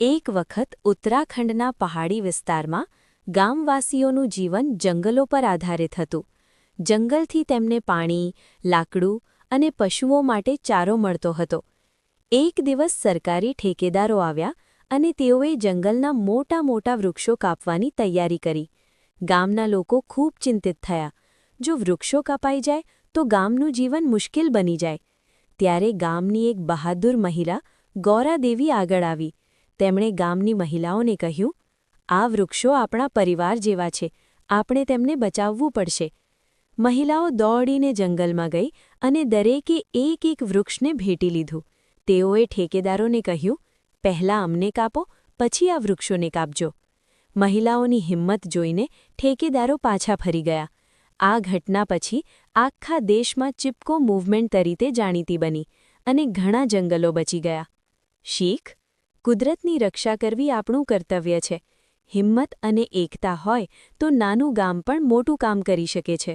એક વખત ઉત્તરાખંડના પહાડી વિસ્તારમાં ગામવાસીઓનું જીવન જંગલો પર આધારિત હતું. જંગલથી તેમને પાણી, લાકડું અને પશુઓ માટે ચારો મળતો હતો. એક દિવસ સરકારી ઠેકેદારો આવ્યા અને તેઓએ જંગલના મોટા મોટા વૃક્ષો કાપવાની તૈયારી કરી. ગામના લોકો ખૂબ ચિંતિત થયા. જો વૃક્ષો કપાઈ જાય તો ગામનું જીવન મુશ્કેલ બની જાય. ત્યારે ગામની એક બહાદુર મહિલા ગૌરાદેવી આગળ આવી. તેમણે ગામની મહિલાઓને કહ્યું, આ વૃક્ષો આપણા પરિવાર જેવા છે, આપણે તેમને બચાવવું પડશે. મહિલાઓ દોડીને જંગલમાં ગઈ અને દરેકે એક એક વૃક્ષને ભેટી લીધું. તેઓએ ઠેકેદારોને કહ્યું, પહેલાં અમને કાપો, પછી આ વૃક્ષોને કાપજો. મહિલાઓની હિંમત જોઈને ઠેકેદારો પાછા ફરી ગયા. આ ઘટના પછી આખા દેશમાં ચિપકો મૂવમેન્ટ તરીકે જાણીતી બની અને ઘણા જંગલો બચી ગયા. શીખ: કુદરતની રક્ષા કરવી આપણું કર્તવ્ય છે. હિંમત અને એકતા હોય તો નાનું ગામ પણ મોટું કામ કરી શકે છે.